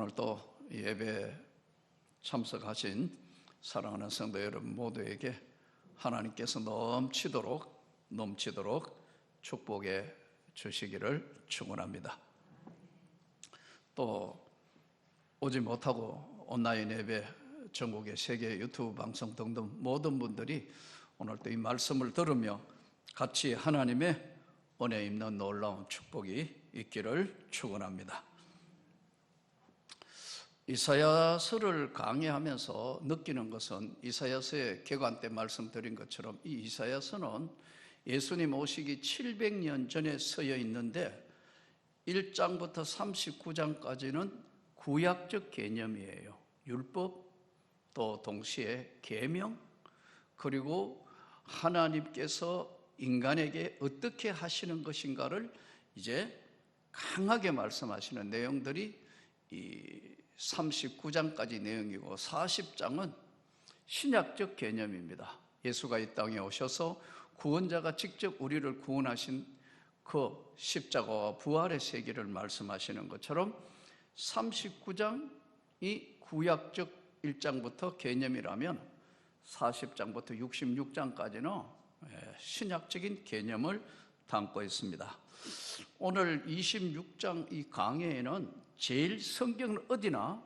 오늘 또 예배 참석하신 사랑하는 성도 여러분 모두에게 하나님께서 넘치도록 축복해 주시기를 축원합니다. 또 오지 못하고 온라인 예배, 전국의 세계 유튜브 방송 등등 모든 분들이 오늘 또 이 말씀을 들으며 같이 하나님의 은혜 있는 놀라운 축복이 있기를 축원합니다. 이사야서를 강의하면서 느끼는 것은 이사야서의 개관 때 말씀드린 것처럼 이 이사야서는 예수님 오시기 700년 전에 쓰여 있는데 1장부터 39장까지는 구약적 개념이에요. 율법, 또 동시에 계명, 그리고 하나님께서 인간에게 어떻게 하시는 것인가를 이제 강하게 말씀하시는 내용들이 이 39장까지 내용이고 40장은 신약적 개념입니다. 예수가 이 땅에 오셔서 구원자가 직접 우리를 구원하신 그 십자가와 부활의 세계를 말씀하시는 것처럼 39장이 구약적 1장부터 개념이라면 40장부터 66장까지는 신약적인 개념을 담고 있습니다. 오늘 26장 이 강해에는 제일 성경은 어디나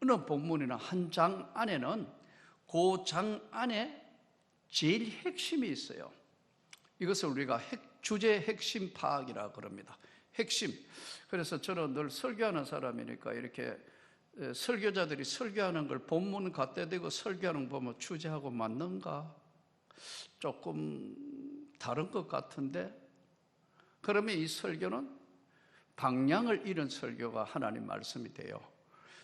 어느 본문이나 한 장 안에는 그 장 안에 제일 핵심이 있어요. 이것을 우리가 주제 핵심 파악이라 그럽니다. 핵심. 그래서 저는 늘 설교하는 사람이니까 이렇게 설교자들이 설교하는 걸 본문 갖다 대고 설교하는 거 보면 주제하고 맞는가? 조금 다른 것 같은데? 그러면 이 설교는 방향을 잃은 설교가 하나님 말씀이 돼요.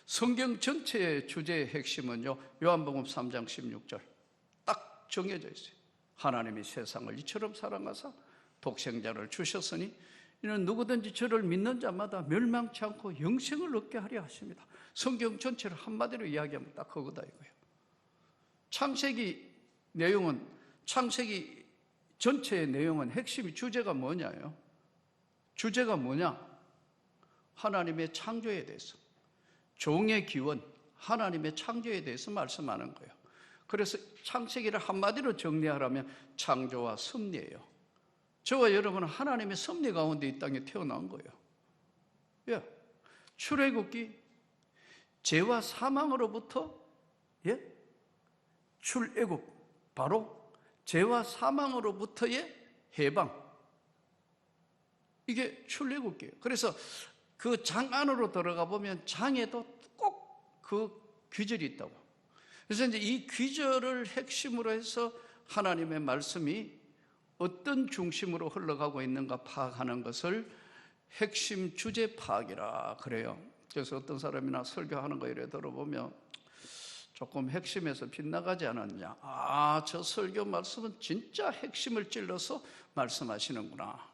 성경 전체의 주제의 핵심은요, 요한복음 3장 16절 딱 정해져 있어요. 하나님이 세상을 이처럼 사랑하사 독생자를 주셨으니 이는 누구든지 저를 믿는 자마다 멸망치 않고 영생을 얻게 하려 하십니다. 성경 전체를 한마디로 이야기하면 딱 그거다 이거예요. 창세기 전체의 내용은 핵심이 주제가 뭐냐요? 주제가 뭐냐? 하나님의 창조에 대해서, 종의 기원, 하나님의 창조에 대해서 말씀하는 거예요. 그래서 창세기를 한마디로 정리하라면 창조와 섭리예요. 저와 여러분은 하나님의 섭리 가운데 이 땅에 태어난 거예요. 출애굽기, 죄와 사망으로부터 출애굽, 바로 죄와 사망으로부터의 해방, 이게 출애굽기예요. 그래서 그 장 안으로 들어가 보면 장에도 꼭 그 귀절이 있다고. 그래서 이제 이 귀절을 핵심으로 해서 하나님의 말씀이 어떤 중심으로 흘러가고 있는가 파악하는 것을 핵심 주제 파악이라 그래요. 그래서 어떤 사람이나 설교하는 거 이래 들어보면 조금 핵심에서 빗나가지 않았냐. 저 설교 말씀은 진짜 핵심을 찔러서 말씀하시는구나.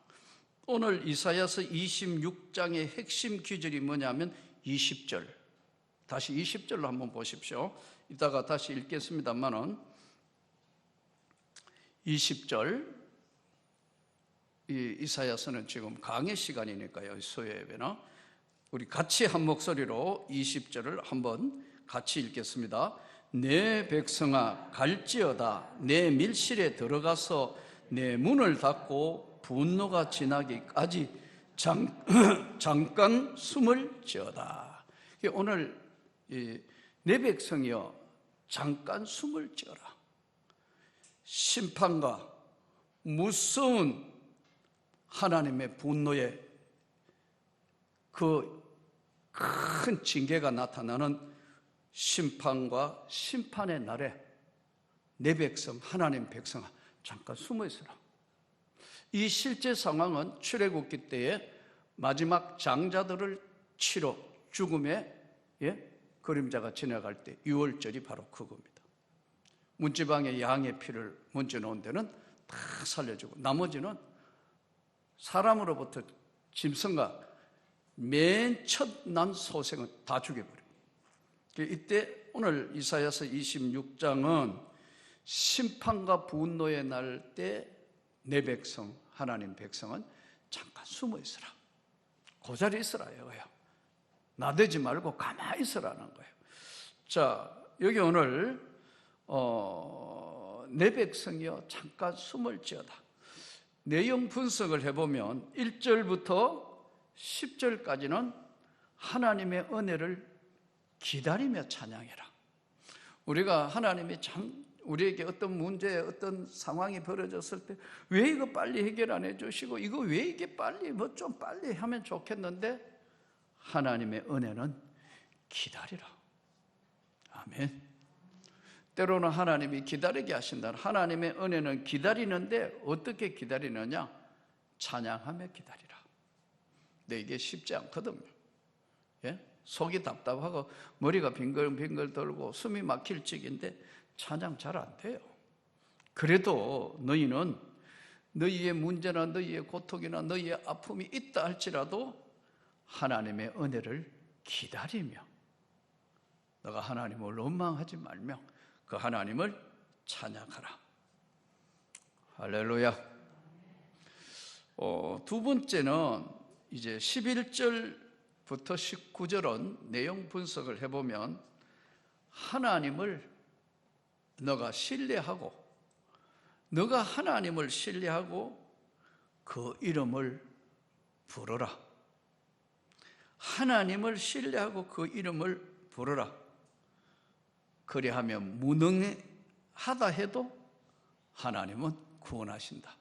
오늘 이사야서 26장의 핵심 귀절이 뭐냐면 20절. 다시 20절로 한번 보십시오. 이따가 다시 읽겠습니다만은 20절, 이사야서는 지금 강의 시간이니까요. 수요예배는 우리 같이 한 목소리로 20절을 한번 같이 읽겠습니다. 내 백성아 갈지어다. 내 밀실에 들어가서 내 문을 닫고 분노가 지나기까지 잠깐 숨을 지어다. 오늘 내 백성이여 잠깐 숨을 지어라. 심판과 무서운 하나님의 분노의 그 큰 징계가 나타나는 심판과 심판의 날에 내 백성, 하나님 백성아 잠깐 숨어 있어라. 이 실제 상황은 출애굽기 때에 마지막 장자들을 치러 죽음의 그림자가 지나갈 때 6월절이 바로 그겁니다. 문지방에 양의 피를 먼저 놓은 데는 다 살려주고 나머지는 사람으로부터 짐승과 맨 첫 난 소생은 다 죽여버려요. 이때 오늘 이사야서 26장은 심판과 분노의 날 때 내 백성, 하나님 백성은 잠깐 숨어 있으라. 그 자리에 있으라 이거예요. 나대지 말고 가만히 있으라는 거예요. 자, 여기 오늘 내 백성이여 잠깐 숨을 지어다. 내용 분석을 해보면 1절부터 10절까지는 하나님의 은혜를 기다리며 찬양해라. 우리가 하나님이 참 우리에게 어떤 문제, 어떤 상황이 벌어졌을 때 왜 이거 빨리 해결 안 해주시고 이거 왜 이게 빨리 뭐 좀 빨리 하면 좋겠는데, 하나님의 은혜는 기다리라. 아멘. 때로는 하나님이 기다리게 하신다. 하나님의 은혜는 기다리는데 어떻게 기다리느냐? 찬양하며 기다리라. 근데 이게 쉽지 않거든요. 예? 속이 답답하고 머리가 빙글빙글 돌고 숨이 막힐 적인데 찬양 잘 안 돼요. 그래도 너희는 너희의 문제나 너희의 고통이나 너희의 아픔이 있다 할지라도 하나님의 은혜를 기다리며, 너가 하나님을 원망하지 말며 그 하나님을 찬양하라. 할렐루야. 두 번째는 이제 11절부터 19절은 내용 분석을 해보면 하나님을 너가 신뢰하고, 너가 하나님을 신뢰하고 그 이름을 부르라. 하나님을 신뢰하고 그 이름을 부르라. 그리하면 무능하다 해도 하나님은 구원하신다.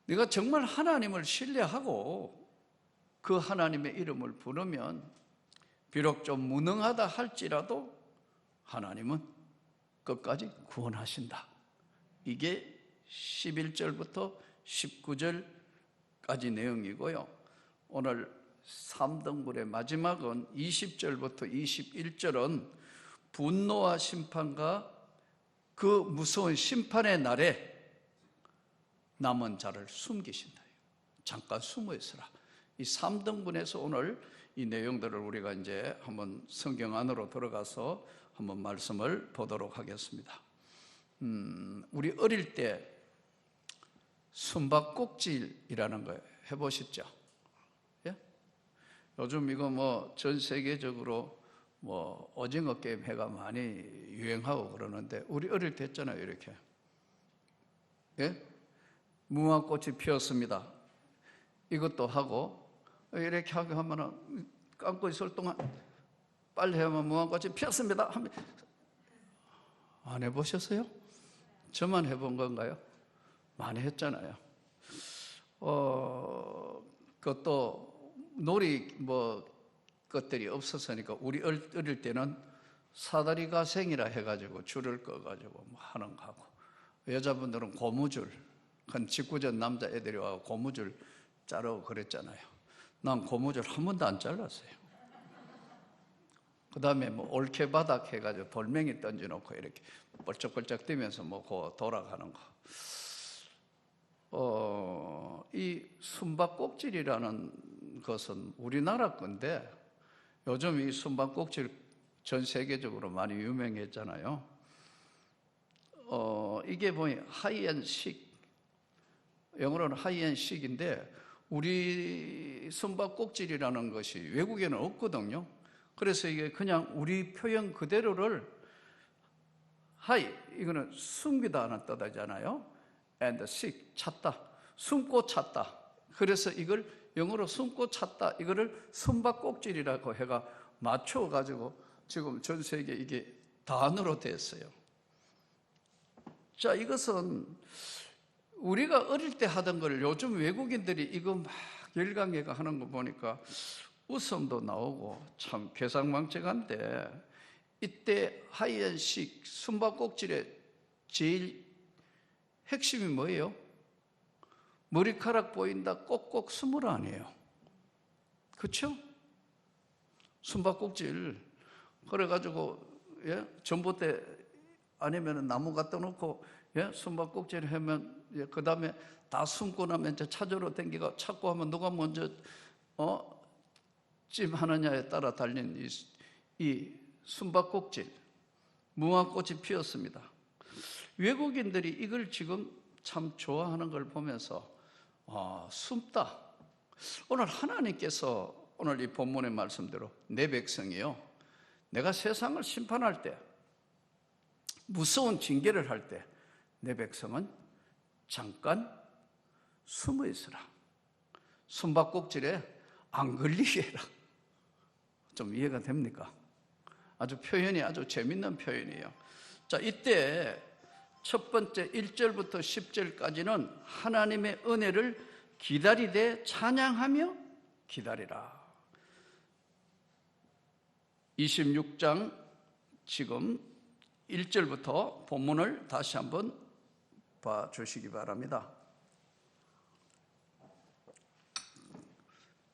네가 정말 하나님을 신뢰하고 그 하나님의 이름을 부르면 비록 좀 무능하다 할지라도 하나님은 끝까지 구원하신다. 이게 11절부터 19절까지 내용이고요. 오늘 3등분의 마지막은 20절부터 21절은 분노와 심판과 그 무서운 심판의 날에 남은 자를 숨기신다. 잠깐 숨어 있으라. 이 3등분에서 오늘 이 내용들을 우리가 이제 한번 성경 안으로 들어가서 한번 말씀을 보도록 하겠습니다. 우리 어릴 때 숨바꼭질이라는 거 해보셨죠? 예? 요즘 이거 뭐 전 세계적으로 뭐 오징어 게임 해가 많이 유행하고 그러는데 우리 어릴 때 했잖아요, 이렇게. 예? 무화꽃이 피었습니다. 이것도 하고 이렇게 하고 하면은 감고 있을 동안 빨리 하면 무화꽃이 피었습니다 하면, 안 해보셨어요? 저만 해본 건가요? 많이 했잖아요. 그것도 놀이 뭐 것들이 없었으니까 우리 어릴 때는 사다리 가생이라 해가지고 줄을 꺼가지고 뭐 하는 거 하고, 여자분들은 고무줄, 한 직구전 남자애들이 와서 고무줄 자르고 그랬잖아요. 난 고무줄 한 번도 안 잘랐어요. 그 다음에 뭐 올케바닥 해가지고 돌멩이 던져놓고 이렇게 벌쩍벌쩍 뛰면서 뭐 돌아가는 거. 이 숨바꼭질이라는 것은 우리나라 건데 요즘 이 숨바꼭질 전 세계적으로 많이 유명했잖아요. 이게 보니 하이엔식, 영어로는 하이엔식인데 우리 숨바꼭질이라는 것이 외국에는 없거든요. 그래서 이게 그냥 우리 표현 그대로를 하이, 이거는 숨기다는 뜻이잖아요. and seek, 찾다, 숨고 찾다. 그래서 이걸 영어로 숨고 찾다, 이거를 숨바꼭질이라고 해가 맞춰가지고 지금 전 세계 이게 단어로 됐어요. 자, 이것은 우리가 어릴 때 하던 걸 요즘 외국인들이 이거 막 열광해가 하는 거 보니까 웃음도 나오고 참 괴상망측한데, 이때 하이엔식 숨바꼭질의 제일 핵심이 뭐예요? 머리카락 보인다 꼭꼭 숨으라 아니에요. 그렇죠? 숨바꼭질 그래가지고 전봇대 아니면 나무 갖다 놓고 숨바꼭질 하면 그 다음에 다 숨고 나면 이제 찾으러 댕기가 찾고 하면 누가 먼저 찜하느냐에 따라 달린 이 숨바꼭질, 무화꽃이 피었습니다. 외국인들이 이걸 지금 참 좋아하는 걸 보면서 숨다. 오늘 하나님께서 오늘 이 본문의 말씀대로 내 백성이요, 내가 세상을 심판할 때, 무서운 징계를 할 때 내 백성은 잠깐 숨어 있으라. 숨바꼭질에 안 걸리게 해라. 좀 이해가 됩니까? 아주 표현이 아주 재밌는 표현이에요. 자, 이때 첫 번째 1절부터 10절까지는 하나님의 은혜를 기다리되 찬양하며 기다리라. 26장 지금 1절부터 본문을 다시 한번 봐주시기 바랍니다.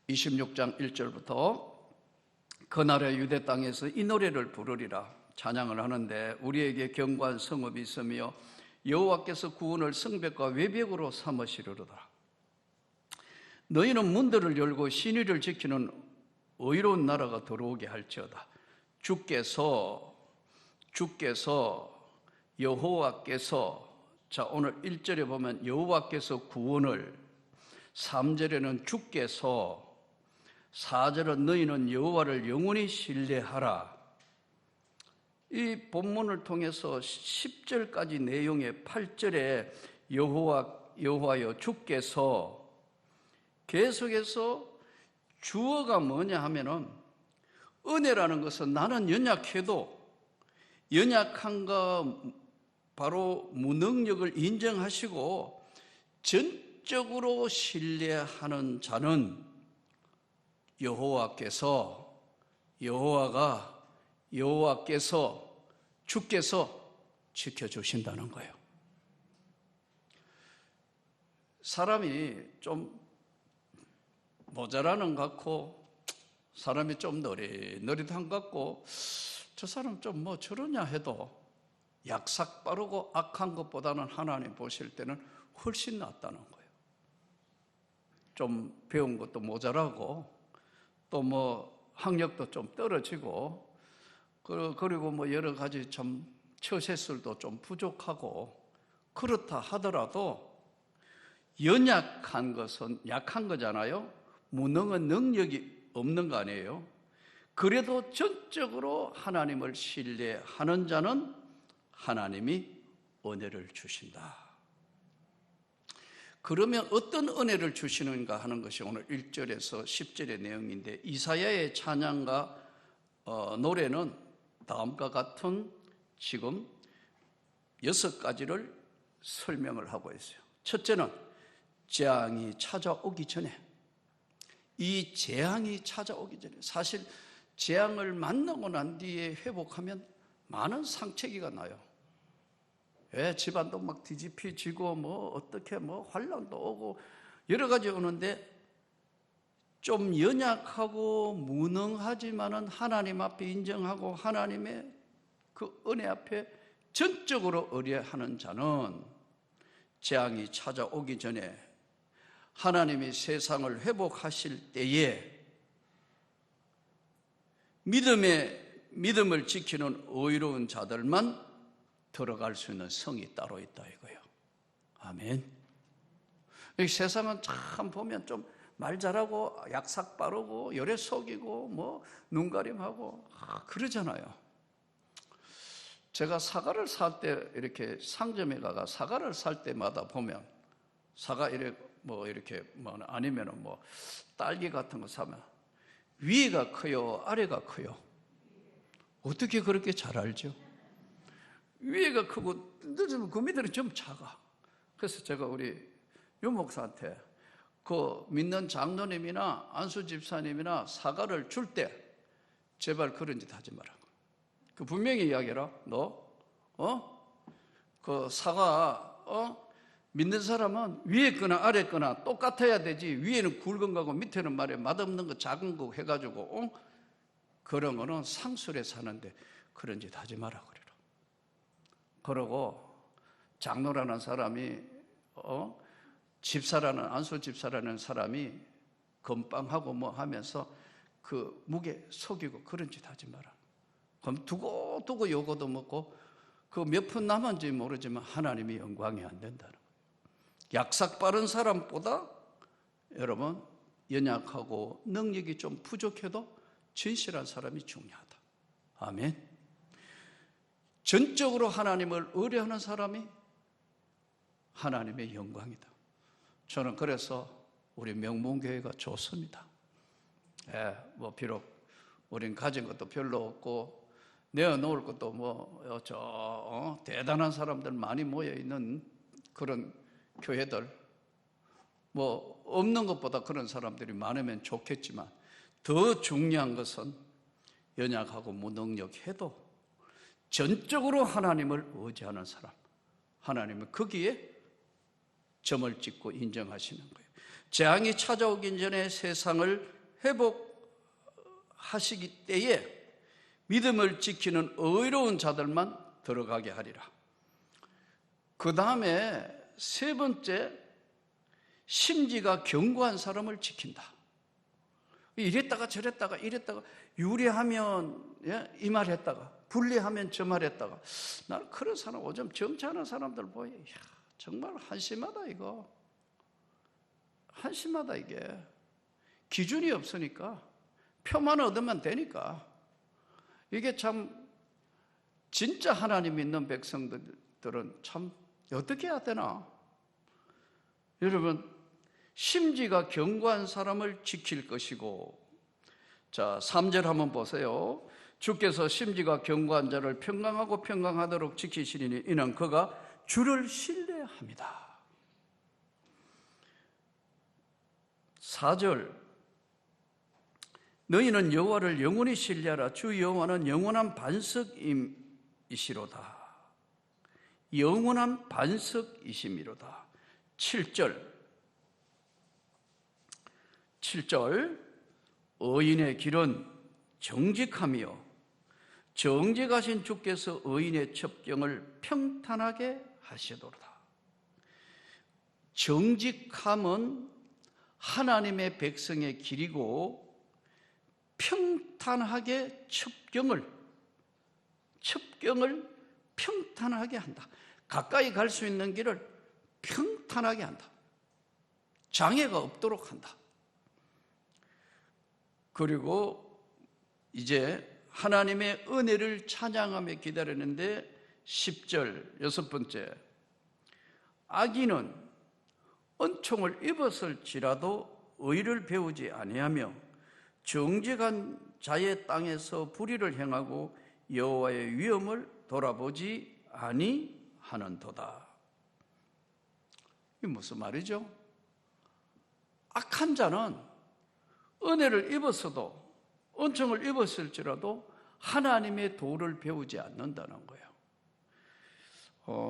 26장 1절부터 그날의 유대 땅에서 이 노래를 부르리라. 찬양을 하는데 우리에게 견고한 성읍이 있으며 여호와께서 구원을 성벽과 외벽으로 삼으시리로다. 너희는 문들을 열고 신의를 지키는 의로운 나라가 들어오게 할지어다. 주께서 여호와께서, 자, 오늘 1절에 보면 여호와께서 구원을, 3절에는 주께서, 4절은 너희는 여호와를 영원히 신뢰하라. 이 본문을 통해서 10절까지 내용의 8절에 여호와여 주께서, 계속해서 주어가 뭐냐 하면은, 은혜라는 것은 나는 연약해도 연약한가 바로 무능력을 인정하시고 전적으로 신뢰하는 자는 여호와께서 주께서 지켜주신다는 거예요. 사람이 좀 모자라는 것 같고, 사람이 좀 너릿한 것 같고, 저 사람 좀 뭐 저러냐 해도 약삭 빠르고 악한 것보다는 하나님 보실 때는 훨씬 낫다는 거예요. 좀 배운 것도 모자라고, 또 뭐 학력도 좀 떨어지고, 그리고 뭐 여러 가지 좀 처세술도 좀 부족하고, 그렇다 하더라도 연약한 것은 약한 거잖아요. 무능은 능력이 없는 거 아니에요. 그래도 전적으로 하나님을 신뢰하는 자는 하나님이 은혜를 주신다. 그러면 어떤 은혜를 주시는가 하는 것이 오늘 1절에서 10절의 내용인데, 이사야의 찬양과 노래는 다음과 같은 지금 6가지를 설명을 하고 있어요. 첫째는 재앙이 찾아오기 전에, 이 재앙이 찾아오기 전에, 사실 재앙을 만나고 난 뒤에 회복하면 많은 상처기가 나요. 집안도 막 뒤집히지고 뭐 어떻게 뭐 환난도 오고 여러 가지 오는데, 좀 연약하고 무능하지만은 하나님 앞에 인정하고 하나님의 그 은혜 앞에 전적으로 의뢰하는 자는 재앙이 찾아오기 전에 하나님이 세상을 회복하실 때에 믿음을 지키는 의로운 자들만 들어갈 수 있는 성이 따로 있다 이거예요. 아멘. 이 세상은 참 보면 좀 말 잘하고 약삭 빠르고 열에 속이고 뭐 눈가림하고 그러잖아요. 제가 사과를 살 때 이렇게 상점에 가가 사과를 살 때마다 보면, 사과 이렇게 뭐 아니면은 뭐 딸기 같은 거 사면 위가 커요, 아래가 커요? 어떻게 그렇게 잘 알죠? 위에가 크고 그 밑에는 좀 작아. 그래서 제가 우리 유 목사한테 그 믿는 장로님이나 안수 집사님이나 사과를 줄 때 제발 그런 짓 하지 말라고. 그 분명히 이야기해라. 그 사과 믿는 사람은 위에 거나 아래 거나 똑같아야 되지, 위에는 굵은 거고 밑에는 말이야 맛없는 거 작은 거 해가지고 그런 거는 상술에 사는데 그런 짓 하지 마라 그래라. 그러고 장로라는 사람이 집사라는, 안수 집사라는 사람이 건빵하고 뭐 하면서 그 무게 속이고 그런 짓 하지 마라. 그럼 두고 요거도 먹고 그 몇 푼 남은지 모르지만 하나님이 영광이 안 된다는 거예요. 약삭 빠른 사람보다 여러분 연약하고 능력이 좀 부족해도 진실한 사람이 중요하다. 아멘. 전적으로 하나님을 의뢰하는 사람이 하나님의 영광이다. 저는 그래서 우리 명문교회가 좋습니다. 비록 우린 가진 것도 별로 없고 내어놓을 것도 대단한 사람들 많이 모여있는 그런 교회들, 없는 것보다 그런 사람들이 많으면 좋겠지만 더 중요한 것은 연약하고 무능력해도 전적으로 하나님을 의지하는 사람, 하나님은 거기에 점을 찍고 인정하시는 거예요. 재앙이 찾아오기 전에 세상을 회복하시기 때에 믿음을 지키는 의로운 자들만 들어가게 하리라. 그 다음에 세 번째, 심지가 견고한 사람을 지킨다. 이랬다가 저랬다가 이랬다가 유리하면 이 말 했다가 불리하면 저 말 했다가, 나는 그런 사람, 요즘 정치하는 사람들 보여. 정말 한심하다 이거. 한심하다 이게. 기준이 없으니까 표만 얻으면 되니까. 이게 참 진짜 하나님 믿는 백성들은 참 어떻게 해야 되나? 여러분, 심지가 견고한 사람을 지킬 것이고, 자 3절 한번 보세요. 주께서 심지가 견고한 자를 평강하고 평강하도록 지키시리니 이는 그가 주를 신뢰합니다. 4절, 너희는 여호와를 영원히 신뢰하라. 주 여호와는 영원한 반석임이시로다. 영원한 반석이심이로다. 7절, 의인의 길은 정직하며 정직하신 주께서 의인의 첩경을 평탄하게 하시도다. 정직함은 하나님의 백성의 길이고 평탄하게 첩경을 평탄하게 한다. 가까이 갈 수 있는 길을 평탄하게 한다. 장애가 없도록 한다. 그리고 이제 하나님의 은혜를 찬양하며 기다리는데 10절, 여섯 번째, 악인은 은총을 입었을지라도 의를 배우지 아니하며 정직한 자의 땅에서 불의를 행하고 여호와의 위엄을 돌아보지 아니하는도다. 이게 무슨 말이죠? 악한 자는 은혜를 입었어도, 은총을 입었을지라도 하나님의 도를 배우지 않는다는 거예요.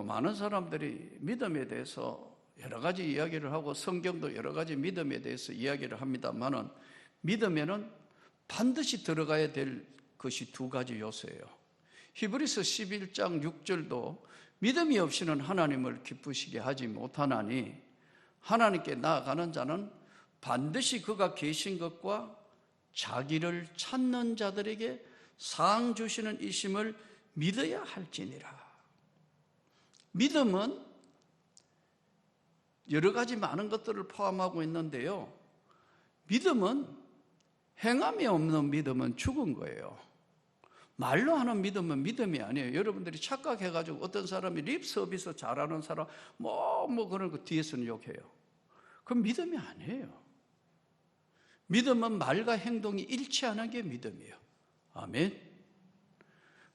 많은 사람들이 믿음에 대해서 여러 가지 이야기를 하고 성경도 여러 가지 믿음에 대해서 이야기를 합니다만은 믿음에는 반드시 들어가야 될 것이 두 가지 요소예요. 히브리서 11장 6절도 믿음이 없이는 하나님을 기쁘시게 하지 못하나니 하나님께 나아가는 자는 반드시 그가 계신 것과 자기를 찾는 자들에게 상 주시는 이심을 믿어야 할지니라. 믿음은 여러 가지 많은 것들을 포함하고 있는데요, 믿음은 행함이 없는 믿음은 죽은 거예요. 말로 하는 믿음은 믿음이 아니에요. 여러분들이 착각해가지고 어떤 사람이 립 서비스 잘하는 사람 그런 거 뒤에서는 욕해요. 그건 믿음이 아니에요. 믿음은 말과 행동이 일치하는 게 믿음이에요. 아멘.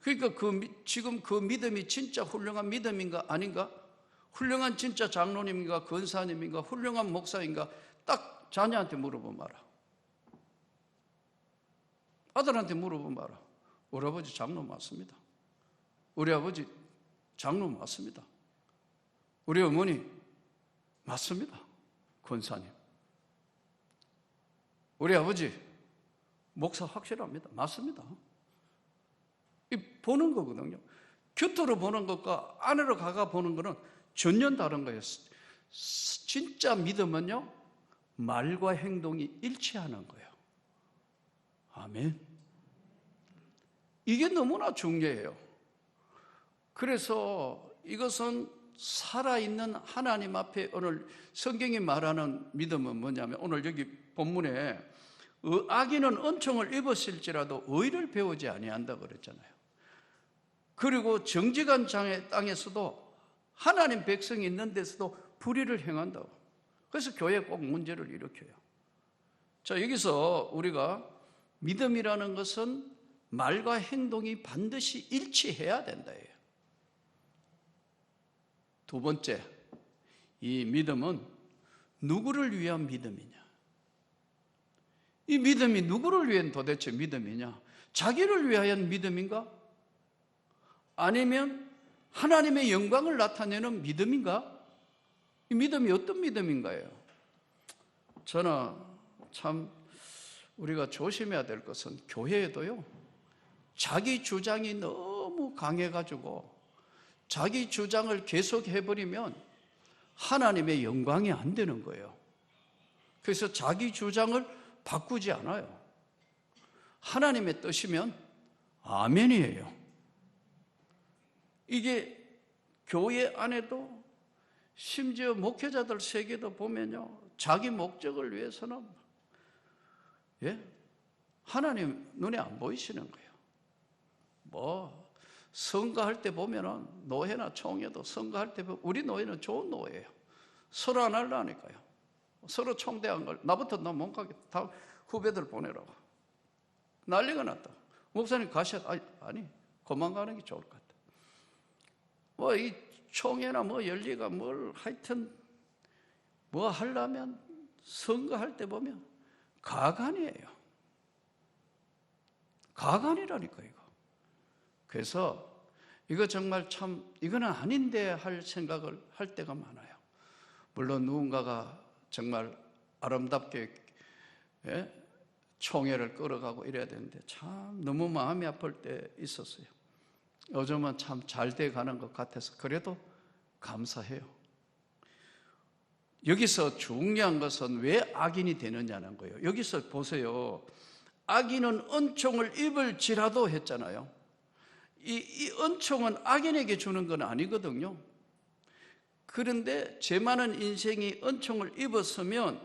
그러니까 지금 그 믿음이 진짜 훌륭한 믿음인가 아닌가? 훌륭한 진짜 장로님인가 권사님인가 훌륭한 목사인가 딱 자녀한테 물어보면 알아. 아들한테 물어보면 알아. 우리 아버지 장로 맞습니다. 우리 아버지 장로 맞습니다. 우리 어머니 맞습니다. 권사님. 우리 아버지 목사 확실합니다. 맞습니다. 보는 거거든요. 곁으로 보는 것과 안으로 가가 보는 거는 전혀 다른 거예요. 진짜 믿음은요, 말과 행동이 일치하는 거예요. 아멘. 이게 너무나 중요해요. 그래서 이것은 살아있는 하나님 앞에 오늘 성경이 말하는 믿음은 뭐냐면, 오늘 여기 본문에 악인은 은총을 입었을지라도 의를 배우지 아니한다 그랬잖아요. 그리고 정직한 땅에서도 하나님 백성이 있는 데서도 불의를 행한다고. 그래서 교회에 꼭 문제를 일으켜요. 자, 여기서 우리가 믿음이라는 것은 말과 행동이 반드시 일치해야 된다예요. 두 번째, 이 믿음은 누구를 위한 믿음이냐? 이 믿음이 누구를 위한 도대체 믿음이냐? 자기를 위한 믿음인가? 아니면 하나님의 영광을 나타내는 믿음인가? 이 믿음이 어떤 믿음인가요? 저는 참 우리가 조심해야 될 것은 교회에도요, 자기 주장이 너무 강해가지고 자기 주장을 계속 해버리면 하나님의 영광이 안 되는 거예요. 그래서 자기 주장을 바꾸지 않아요. 하나님의 뜻이면 아멘이에요. 이게 교회 안에도 심지어 목회자들 세계도 보면요, 자기 목적을 위해서는 하나님 눈에 안 보이시는 거예요. 뭐 선거할 때 보면은 노회나 총회도 선거할 때 보면 우리 노회는 좋은 노회예요. 서로 안 하려니까요. 서로 총대한 걸 나부터 나 못 가겠다. 다 후배들 보내라고. 난리가 났다. 목사님 가셔. 아니 그만 가는 게 좋을 것 같다. 뭐 이 총회나 뭐 열리가 뭘 하여튼 뭐 하려면 선거할 때 보면 가관이에요. 가관이라니까 이거. 그래서 이거 정말 참 이거는 아닌데 할 생각을 할 때가 많아요. 물론 누군가가 정말 아름답게 총회를 끌어가고 이래야 되는데 참 너무 마음이 아플 때 있었어요. 요즘은 참 잘 돼 가는 것 같아서 그래도 감사해요. 여기서 중요한 것은 왜 악인이 되느냐는 거예요. 여기서 보세요. 악인은 은총을 입을지라도 했잖아요. 이 은총은 악인에게 주는 건 아니거든요. 그런데 죄 많은 인생이 은총을 입었으면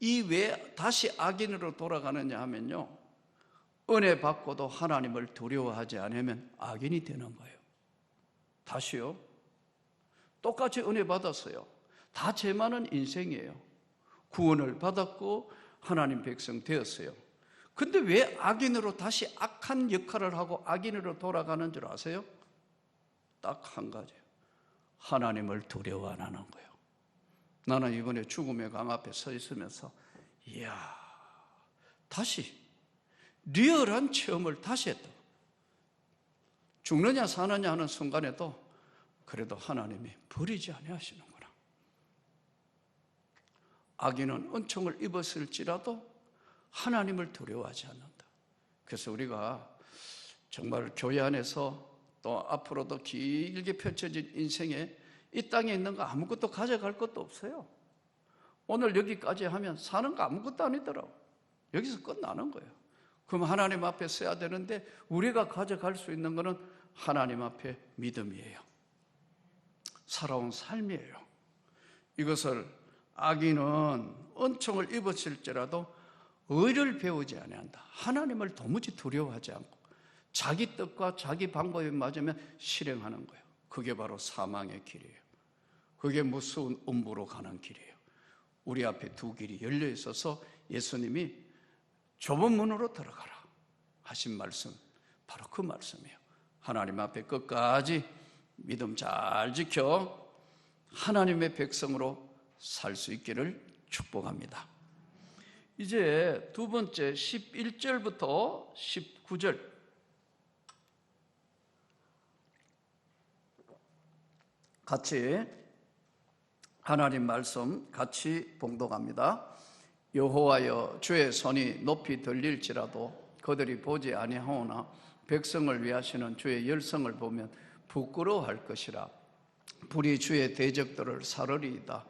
이 왜 다시 악인으로 돌아가느냐 하면요, 은혜 받고도 하나님을 두려워하지 않으면 악인이 되는 거예요. 다시요. 똑같이 은혜 받았어요. 다 죄 많은 인생이에요. 구원을 받았고 하나님 백성 되었어요. 근데 왜 악인으로 다시 악한 역할을 하고 악인으로 돌아가는 줄 아세요? 딱 한 가지예요. 하나님을 두려워 안 하는 거예요. 나는 이번에 죽음의 강 앞에 서 있으면서 이야, 다시 리얼한 체험을 다시 했다. 죽느냐 사느냐 하는 순간에도 그래도 하나님이 버리지 아니하시는구나. 악인은 은총을 입었을지라도 하나님을 두려워하지 않는다. 그래서 우리가 정말 교회 안에서 또 앞으로도 길게 펼쳐진 인생에 이 땅에 있는 거 아무것도 가져갈 것도 없어요. 오늘 여기까지 하면 사는 거 아무것도 아니더라고. 여기서 끝나는 거예요. 그럼 하나님 앞에 써야 되는데 우리가 가져갈 수 있는 거는 하나님 앞에 믿음이에요. 살아온 삶이에요. 이것을 악인은 은총을 입었을지라도 의를 배우지 아니한다. 하나님을 도무지 두려워하지 않고 자기 뜻과 자기 방법에 맞으면 실행하는 거예요. 그게 바로 사망의 길이에요. 그게 무서운 음부로 가는 길이에요. 우리 앞에 두 길이 열려 있어서 예수님이 좁은 문으로 들어가라 하신 말씀, 바로 그 말씀이에요. 하나님 앞에 끝까지 믿음 잘 지켜 하나님의 백성으로 살 수 있기를 축복합니다. 이제 두 번째 11절부터 19절 같이 하나님 말씀 같이 봉독합니다. 여호와여, 주의 손이 높이 들릴지라도 그들이 보지 아니하오나 백성을 위하시는 주의 열성을 보면 부끄러워할 것이라. 불이 주의 대적들을 사르리이다.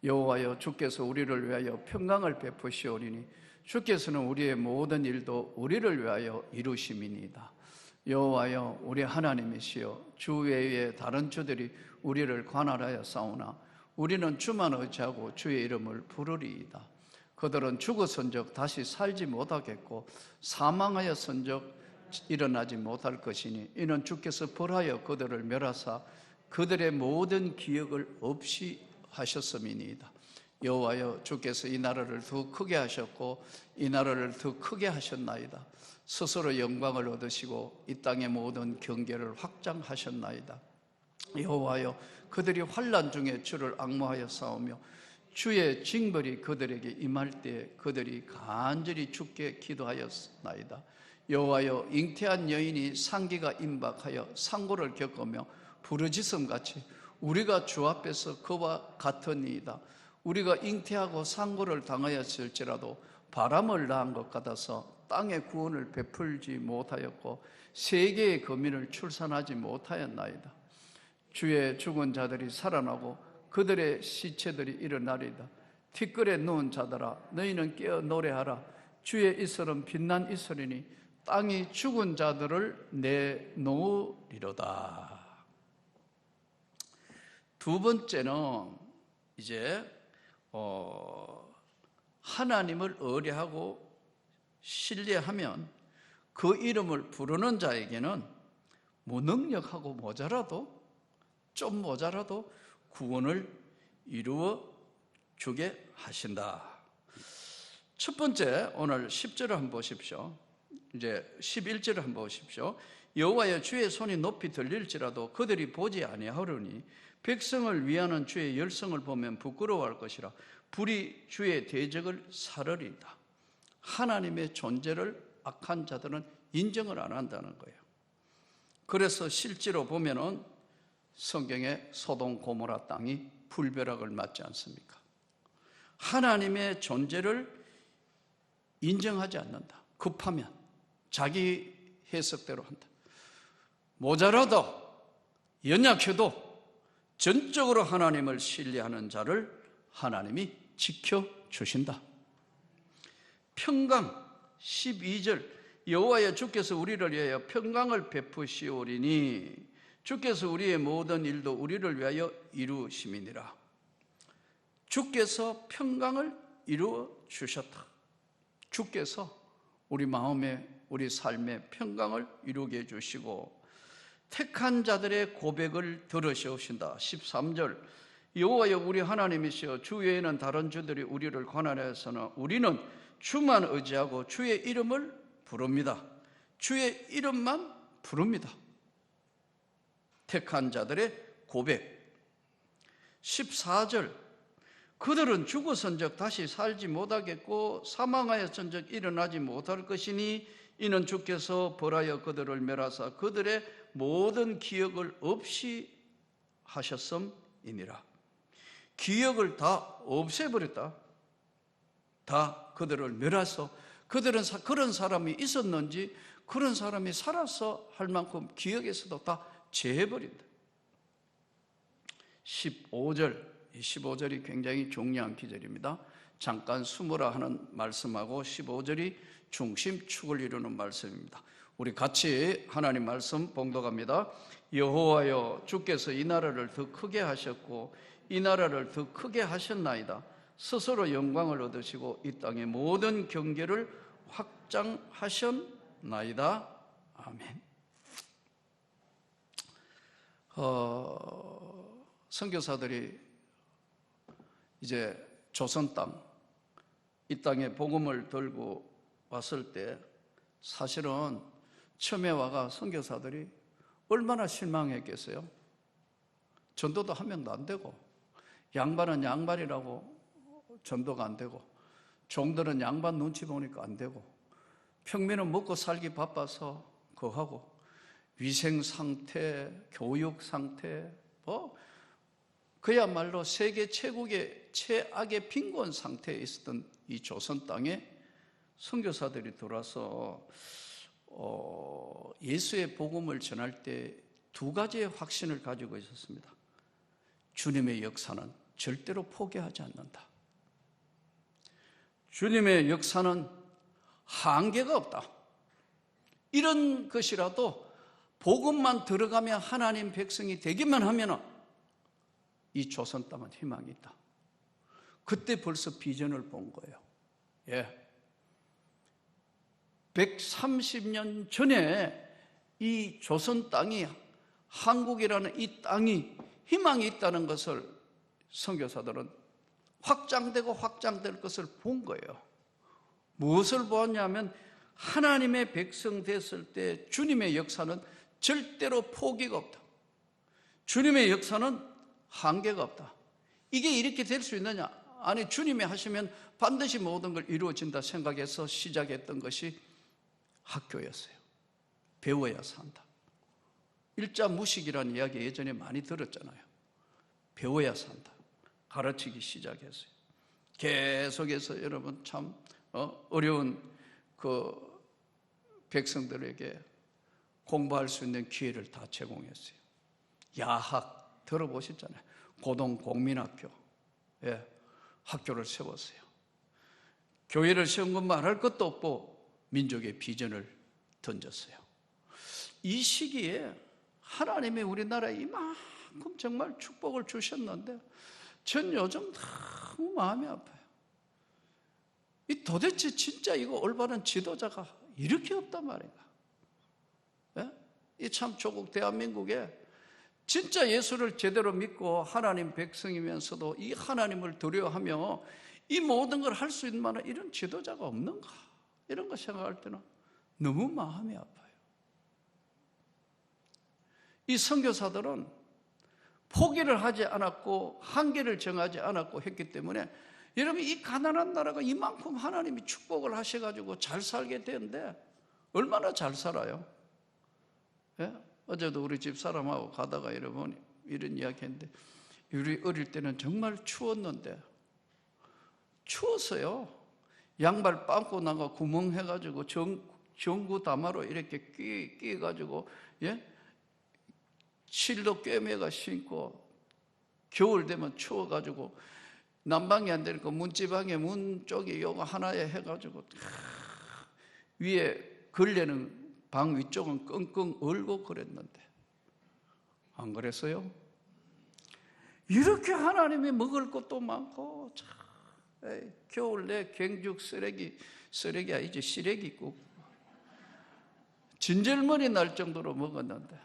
여호와여, 주께서 우리를 위하여 평강을 베푸시오리니 주께서는 우리의 모든 일도 우리를 위하여 이루심이니이다. 여호와여, 우리 하나님이시여, 주 외에 다른 주들이 우리를 관할하여 싸우나 우리는 주만 의지하고 주의 이름을 부르리이다. 그들은 죽었은즉 다시 살지 못하겠고 사망하였은즉 일어나지 못할 것이니 이는 주께서 벌하여 그들을 멸하사 그들의 모든 기억을 없이 하셨음이니이다. 여호와여, 주께서 이 나라를 더 크게 하셨고 이 나라를 더 크게 하셨나이다. 스스로 영광을 얻으시고 이 땅의 모든 경계를 확장하셨나이다. 여호와여, 그들이 환난 중에 주를 앙모하여 싸우며 주의 징벌이 그들에게 임할 때에 그들이 간절히 주께 기도하였나이다. 여호와여, 잉태한 여인이 상기가 임박하여 상고를 겪으며 부르짖음같이 우리가 주 앞에서 그와 같으니이다. 우리가 잉태하고 상고를 당하였을지라도 바람을 낳은 것 같아서 땅의 구원을 베풀지 못하였고 세계의 거민을 출산하지 못하였나이다. 주의 죽은 자들이 살아나고 그들의 시체들이 일어나리이다. 티끌에 누운 자들아, 너희는 깨어 노래하라. 주의 이슬은 빛난 이슬이니 땅이 죽은 자들을 내놓으리로다. 두 번째는 이제 하나님을 의뢰하고 신뢰하면 그 이름을 부르는 자에게는 무능력하고 좀 모자라도 구원을 이루어 주게 하신다. 첫 번째, 오늘 10절을 한번 보십시오. 이제 11절을 한번 보십시오. 여호와여, 주의 손이 높이 들릴지라도 그들이 보지 아니하리니 백성을 위하는 주의 열성을 보면 부끄러워할 것이라. 불이 주의 대적을 사르리이다. 하나님의 존재를 악한 자들은 인정을 안 한다는 거예요. 그래서 실제로 보면은 성경에 소돔 고모라 땅이 불벼락을 맞지 않습니까? 하나님의 존재를 인정하지 않는다. 급하면 자기 해석대로 한다. 모자라도 연약해도 전적으로 하나님을 신뢰하는 자를 하나님이 지켜주신다. 평강 12절, 여호와여, 주께서 우리를 위하여 평강을 베푸시오리니 주께서 우리의 모든 일도 우리를 위하여 이루심이니라. 주께서 평강을 이루어 주셨다. 주께서 우리 마음에, 우리 삶에 평강을 이루게 해주시고 택한 자들의 고백을 들으시옵신다. 13절, 여호와여, 우리 하나님이시여, 주 외에는 다른 주들이 우리를 관할하여서는 우리는 주만 의지하고 주의 이름을 부릅니다. 주의 이름만 부릅니다. 택한 자들의 고백. 14절, 그들은 죽었은즉 다시 살지 못하겠고 사망하였은즉 일어나지 못할 것이니 이는 주께서 벌하여 그들을 멸하사 그들의 모든 기억을 없이 하셨음이니라. 기억을 다 없애버렸다. 다 그들을 멸해서 그들은 그런 사람이 있었는지 그런 사람이 살아서 할 만큼 기억에서도 다 제해버린다. 15절, 15절이 굉장히 중요한 기절입니다. 잠깐 숨으라 하는 말씀하고 15절이 중심축을 이루는 말씀입니다. 우리 같이 하나님 말씀 봉독합니다. 여호와여, 주께서 이 나라를 더 크게 하셨고 이 나라를 더 크게 하셨나이다. 스스로 영광을 얻으시고 이 땅의 모든 경계를 확장하셨나이다. 아멘. 선교사들이 이제 조선 땅, 이 땅에 복음을 들고 왔을 때 사실은 처음에 와가 선교사들이 얼마나 실망했겠어요? 전도도 한 명도 안 되고, 양반은 양반이라고 전도가 안 되고, 종들은 양반 눈치 보니까 안 되고, 평민은 먹고 살기 바빠서 그하고, 위생 상태, 교육 상태, 그야말로 세계 최고의 최악의 빈곤 상태에 있었던 이 조선 땅에 선교사들이 들어와서 예수의 복음을 전할 때 두 가지의 확신을 가지고 있었습니다. 주님의 역사는 절대로 포기하지 않는다. 주님의 역사는 한계가 없다. 이런 것이라도 복음만 들어가면 하나님 백성이 되기만 하면 이 조선 땅은 희망이 있다. 그때 벌써 비전을 본 거예요. 예. 130년 전에 이 조선 땅이, 한국이라는 이 땅이 희망이 있다는 것을 선교사들은 확장되고 확장될 것을 본 거예요. 무엇을 보았냐면 하나님의 백성 됐을 때 주님의 역사는 절대로 포기가 없다. 주님의 역사는 한계가 없다. 이게 이렇게 될 수 있느냐? 아니, 주님이 하시면 반드시 모든 걸 이루어진다 생각해서 시작했던 것이 학교였어요. 배워야 산다. 일자무식이라는 이야기 예전에 많이 들었잖아요. 배워야 산다. 가르치기 시작했어요. 계속해서 여러분 참 어려운 그 백성들에게 공부할 수 있는 기회를 다 제공했어요. 야학 들어보셨잖아요. 고등공민학교, 예, 학교를 세웠어요. 교회를 세운 건 말할 것도 없고 민족의 비전을 던졌어요. 이 시기에 하나님이 우리나라에 이만큼 정말 축복을 주셨는데 전 요즘 너무 마음이 아파요. 이 도대체 진짜 이거 올바른 지도자가 이렇게 없단 말인가? 예? 이 참 조국 대한민국에 진짜 예수를 제대로 믿고 하나님 백성이면서도 이 하나님을 두려워하며 이 모든 걸 할 수 있는 만한 이런 지도자가 없는가? 이런 거 생각할 때는 너무 마음이 아파요. 이 선교사들은 포기를 하지 않았고 한계를 정하지 않았고 했기 때문에 여러분, 이 가난한 나라가 이만큼 하나님이 축복을 하셔가지고 잘 살게 되는데 얼마나 잘 살아요? 예? 어제도 우리 집 사람하고 가다가 여러분 이런 이야기 했는데, 우리 어릴 때는 정말 추웠는데, 추웠어요. 양발 빵꾸 나가 구멍 해가지고 전구 담화로 이렇게 끼가지고, 예? 실로 꿰매가 신고, 겨울 되면 추워가지고 난방이 안 되니까 문지방에 문 쪽에 요거 하나에 해가지고 위에 걸레는 방 위쪽은 끙끙 얼고 그랬는데 안 그랬어요? 이렇게 하나님이 먹을 것도 많고 겨울 내 갱죽 쓰레기 아니지 시래기국 진절머리 날 정도로 먹었는데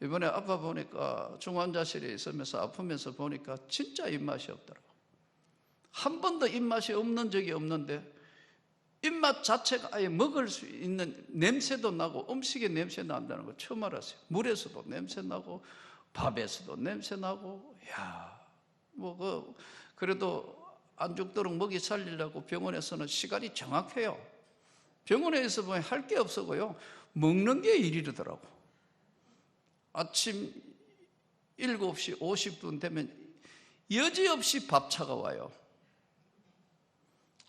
이번에 아파 보니까 중환자실에 있으면서 아프면서 보니까 진짜 입맛이 없더라고. 한 번도 입맛이 없는 적이 없는데 입맛 자체가 아예 먹을 수 있는 냄새도 나고 음식의 냄새 난다는 거 처음 알았어요. 물에서도 냄새 나고 밥에서도 냄새 나고, 그래도 안 죽도록 먹이 살리려고 병원에서는 시간이 정확해요. 병원에서 보면 할 게 없어고요. 먹는 게 일이더라고. 아침 7시 50분 되면 여지없이 밥차가 와요.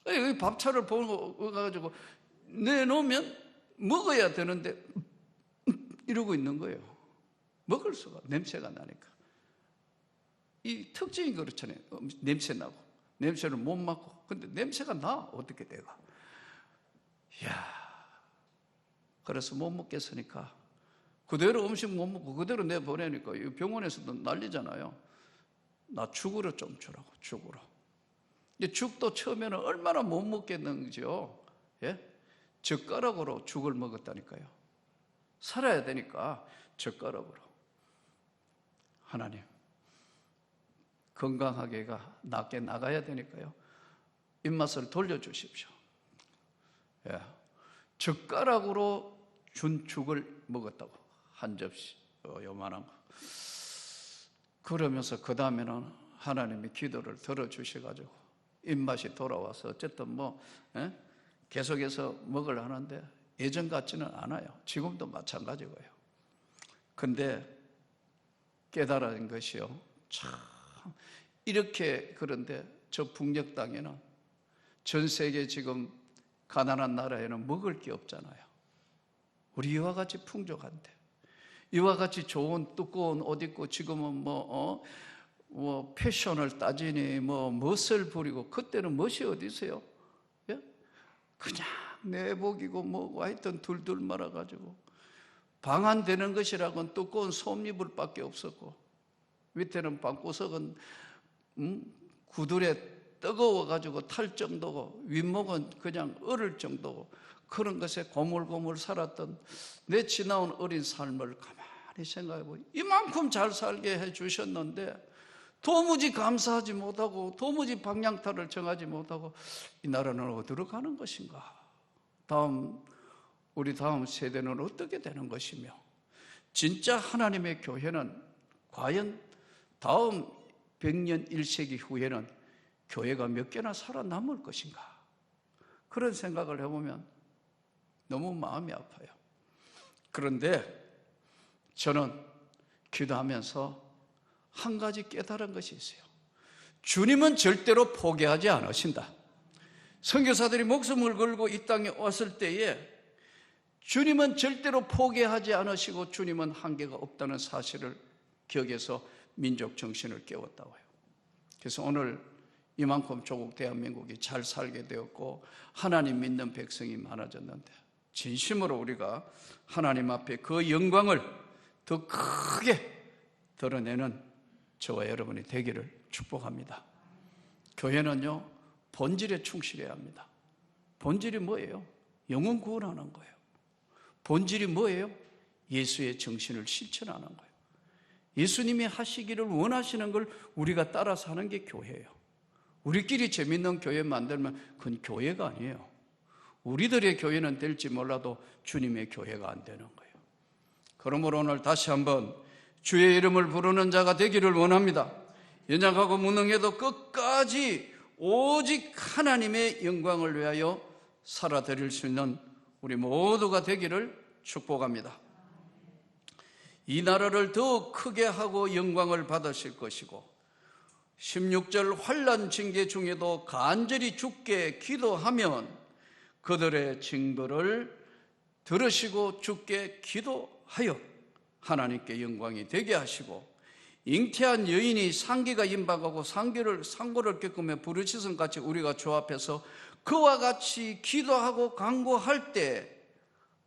여기 밥차를 보가지고 내놓으면 먹어야 되는데 이러고 있는 거예요. 먹을 수가, 냄새가 나니까. 이 특징이 그렇잖아요. 냄새 나고 냄새를 못 맡고. 근데 냄새가 나, 어떻게 내가. 그래서 못 먹겠으니까 그대로 음식 못 먹고 그대로 내보내니까 병원에서도 난리잖아요. 나 죽으로 좀 주라고, 죽으로. 죽도 처음에는 얼마나 못 먹겠는지요. 예? 젓가락으로 죽을 먹었다니까요. 살아야 되니까 젓가락으로. 하나님, 건강하게가 낫게 나가야 되니까요. 입맛을 돌려주십시오. 예. 젓가락으로 준 죽을 먹었다고. 한 접시 요만한 거. 그러면서 그 다음에는 하나님이 기도를 들어주셔가지고 입맛이 돌아와서 어쨌든 계속해서 먹으려 하는데 예전 같지는 않아요. 지금도 마찬가지고요. 근데 깨달은 것이요, 참 이렇게, 그런데 저 북녘 땅에는 전 세계 지금 가난한 나라에는 먹을 게 없잖아요. 우리 이와 같이 풍족한데, 이와 같이 좋은 두꺼운 옷 입고 지금은 패션을 따지니 멋을 부리고, 그때는 멋이 어디 있어요? 예? 그냥 내복이고 하여튼 둘둘 말아가지고 방한되는 것이라고는 두꺼운 솜이불밖에 없었고, 밑에는 방구석은 구두에 뜨거워가지고 탈 정도고 윗목은 그냥 얼을 정도고 그런 것에 고물고물 살았던 내 지나온 어린 삶을 가만히 생각해보니 이만큼 잘 살게 해주셨는데 도무지 감사하지 못하고 도무지 방향타를 정하지 못하고 이 나라는 어디로 가는 것인가? 우리 다음 세대는 어떻게 되는 것이며 진짜 하나님의 교회는 과연 다음 100년 1세기 후에는 교회가 몇 개나 살아남을 것인가? 그런 생각을 해보면 너무 마음이 아파요. 그런데 저는 기도하면서 한 가지 깨달은 것이 있어요. 주님은 절대로 포기하지 않으신다. 선교사들이 목숨을 걸고 이 땅에 왔을 때에 주님은 절대로 포기하지 않으시고 주님은 한계가 없다는 사실을 기억해서 민족 정신을 깨웠다고요. 그래서 오늘 이만큼 조국 대한민국이 잘 살게 되었고 하나님 믿는 백성이 많아졌는데 진심으로 우리가 하나님 앞에 그 영광을 더 크게 드러내는 저와 여러분이 되기를 축복합니다. 교회는요, 본질에 충실해야 합니다. 본질이 뭐예요? 영혼 구원하는 거예요. 본질이 뭐예요? 예수의 정신을 실천하는 거예요. 예수님이 하시기를 원하시는 걸 우리가 따라서 하는 게 교회예요. 우리끼리 재밌는 교회 만들면 그건 교회가 아니에요. 우리들의 교회는 될지 몰라도 주님의 교회가 안 되는 거예요. 그러므로 오늘 다시 한번 주의 이름을 부르는 자가 되기를 원합니다. 연약하고 무능해도 끝까지 오직 하나님의 영광을 위하여 살아드릴 수 있는 우리 모두가 되기를 축복합니다. 이 나라를 더 크게 하고 영광을 받으실 것이고 16절 환난 징계 중에도 간절히 주께 기도하면 그들의 징벌을 들으시고 주께 기도하여 하나님께 영광이 되게 하시고 잉태한 여인이 상기가 임박하고 상고를 겪으며 부르짖음같이 우리가 주 앞에서 그와 같이 기도하고 간구할 때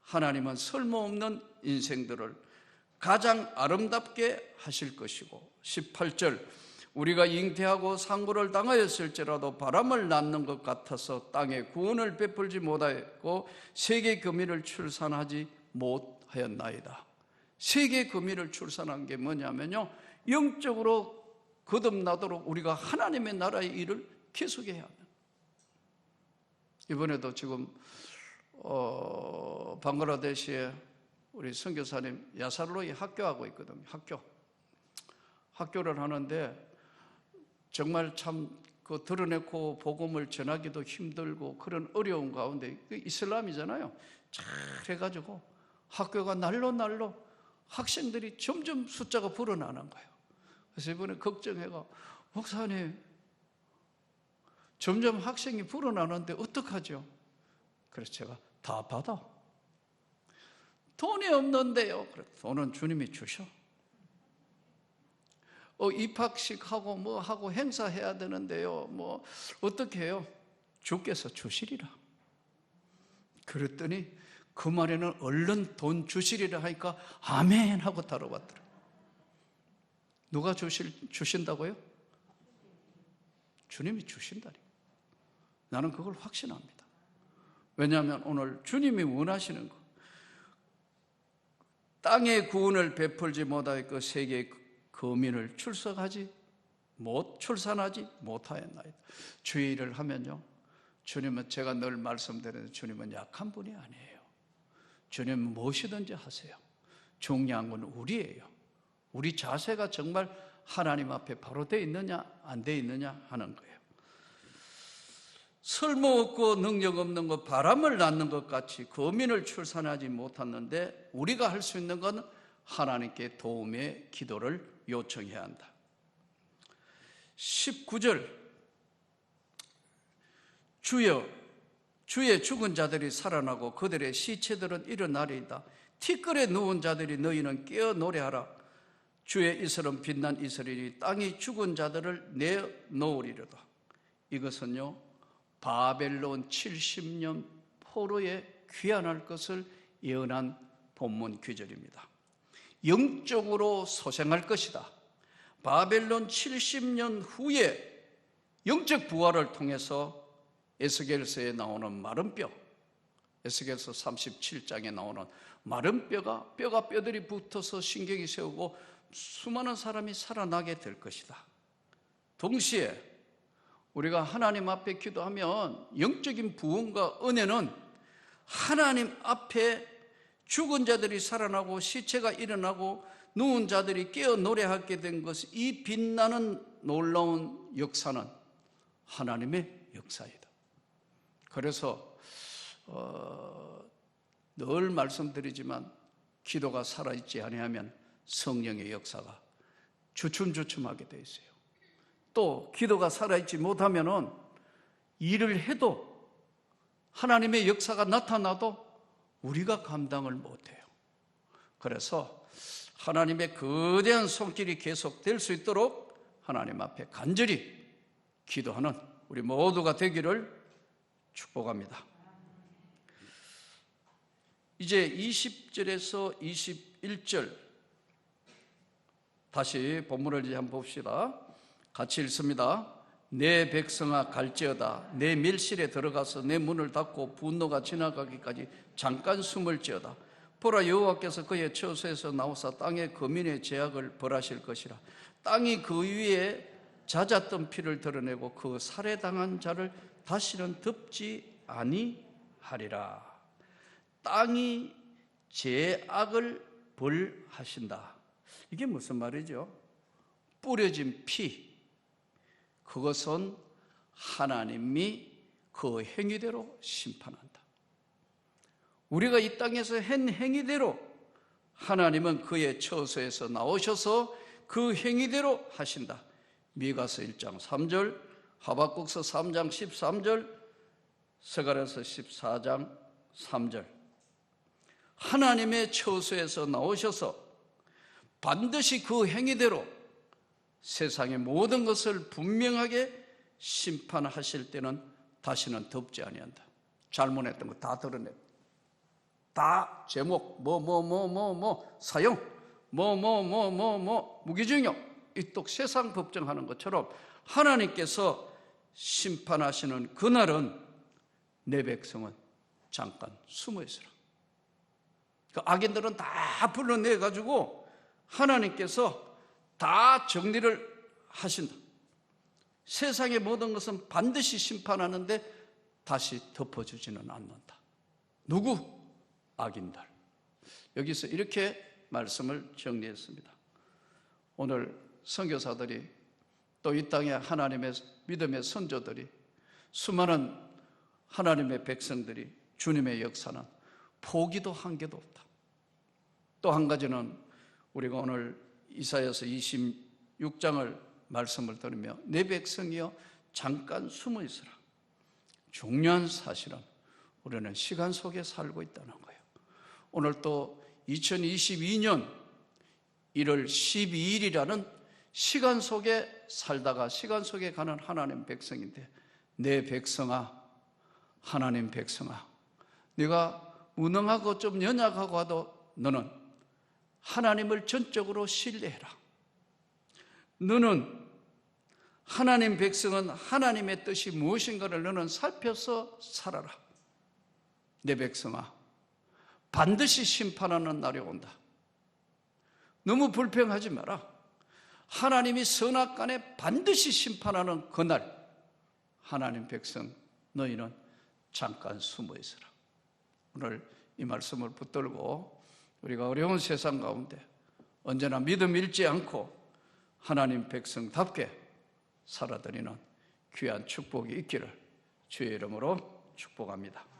하나님은 쓸모없는 인생들을 가장 아름답게 하실 것이고 18절 우리가 잉태하고 상고를 당하였을지라도 바람을 낳는 것 같아서 땅에 구원을 베풀지 못하였고 세계 금의를 출산하지 못하였나이다. 세계 금의를 출산한 게 뭐냐면요, 영적으로 거듭나도록 우리가 하나님의 나라의 일을 계속해야 합니다. 이번에도 지금 방글라데시에 우리 선교사님 야살로이 학교하고 있거든요. 학교를 하는데 정말 참 그 드러내고 복음을 전하기도 힘들고 그런 어려운 가운데 이슬람이잖아요. 잘 해가지고 학교가 날로 학생들이 점점 숫자가 불어나는 거예요. 그래서 이번에 걱정해가 목사님 점점 학생이 불어나는데 어떡하죠? 그래서 제가 다 받아. 돈이 없는데요. 그래, 돈은 주님이 주셔. 입학식 하고 뭐 하고 행사해야 되는데요. 뭐 어떻게 해요? 주께서 주시리라. 그랬더니 그 말에는 얼른 돈 주시리라 하니까 아멘 하고 따라왔더라. 누가 주신다고요? 주님이 주신다니. 나는 그걸 확신합니다. 왜냐하면 오늘 주님이 원하시는 거, 땅의 구원을 베풀지 못하였고 세계의 거민을 출산하지 못하였나이다. 주의 일을 하면요, 주님은 제가 늘 말씀드리는 주님은 약한 분이 아니에요. 주님은 무엇이든지 하세요. 중요한 건 우리예요. 우리 자세가 정말 하나님 앞에 바로 돼 있느냐 안 돼 있느냐 하는 거예요. 쓸모없고 능력 없는 것, 바람을 낳는 것 같이 거민을 출산하지 못했는데 우리가 할 수 있는 건 하나님께 도움의 기도를 요청해야 한다. 19절 주여 주의 죽은 자들이 살아나고 그들의 시체들은 일어나리이다. 티끌에 누운 자들이 너희는 깨어 노래하라. 주의 이슬은 빛난 이슬이니 땅이 죽은 자들을 내놓으리로다. 이것은요 바벨론 70년 포로에 귀환할 것을 예언한 본문 귀절입니다. 영적으로 소생할 것이다. 바벨론 70년 후에 영적 부활을 통해서 에스겔서에 나오는 마른 뼈, 에스겔서 37장에 나오는 마른 뼈가 뼈들이 붙어서 신경이 세우고 수많은 사람이 살아나게 될 것이다. 동시에 우리가 하나님 앞에 기도하면 영적인 부흥과 은혜는 하나님 앞에 죽은 자들이 살아나고 시체가 일어나고 누운 자들이 깨어 노래하게 된 것이, 이 빛나는 놀라운 역사는 하나님의 역사이다. 그래서 늘 말씀드리지만 기도가 살아있지 아니하면 성령의 역사가 주춤주춤하게 되어 있어요. 또 기도가 살아있지 못하면은 일을 해도 하나님의 역사가 나타나도 우리가 감당을 못해요. 그래서 하나님의 거대한 손길이 계속될 수 있도록 하나님 앞에 간절히 기도하는 우리 모두가 되기를 축복합니다. 이제 20절에서 21절 다시 본문을 이제 한번 봅시다. 같이 읽습니다. 내 백성아 갈지어다. 내 밀실에 들어가서 내 문을 닫고 분노가 지나가기까지 잠깐 숨을지어다. 보라, 여호와께서 그의 처소에서 나오사 땅의 거민의 죄악을 벌하실 것이라. 땅이 그 위에 잦았던 피를 드러내고 그 살해당한 자를 다시는 덮지 아니하리라. 땅이 죄악을 벌하신다. 이게 무슨 말이죠? 뿌려진 피, 그것은 하나님이 그 행위대로 심판한다. 우리가 이 땅에서 한 행위대로 하나님은 그의 처소에서 나오셔서 그 행위대로 하신다. 미가서 1장 3절, 하박국서 3장 13절, 스가랴서 14장 3절. 하나님의 처소에서 나오셔서 반드시 그 행위대로 세상의 모든 것을 분명하게 심판하실 때는 다시는 덮지 아니한다. 잘못했던 거 다 드러내고, 다 제목 사형 무기징역 이똑 세상 법정하는 것처럼 하나님께서 심판하시는 그날은 내 백성은 잠깐 숨어 있으라. 그 악인들은 다 불러내가지고 하나님께서 다 정리를 하신다. 세상의 모든 것은 반드시 심판하는데 다시 덮어주지는 않는다. 누구? 악인들. 여기서 이렇게 말씀을 정리했습니다. 오늘 선교사들이 또 이 땅에 하나님의 믿음의 선조들이, 수많은 하나님의 백성들이 주님의 역사는 포기도 한계도 없다. 또 한 가지는 우리가 오늘 이사야서 26장을 말씀을 들으며 내 백성이여 잠깐 숨어 있으라. 중요한 사실은 우리는 시간 속에 살고 있다는 거예요. 오늘 또 2022년 1월 12일이라는 시간 속에 살다가 시간 속에 가는 하나님 백성인데, 내 백성아, 하나님 백성아, 네가 무능하고 좀 연약하고 하도 너는 하나님을 전적으로 신뢰해라. 너는 하나님 백성은 하나님의 뜻이 무엇인가를 너는 살펴서 살아라. 내 백성아, 반드시 심판하는 날이 온다. 너무 불평하지 마라. 하나님이 선악간에 반드시 심판하는 그날, 하나님 백성 너희는 잠깐 숨어 있으라. 오늘 이 말씀을 붙들고 우리가 어려운 세상 가운데 언제나 믿음 잃지 않고 하나님 백성답게 살아드리는 귀한 축복이 있기를 주의 이름으로 축복합니다.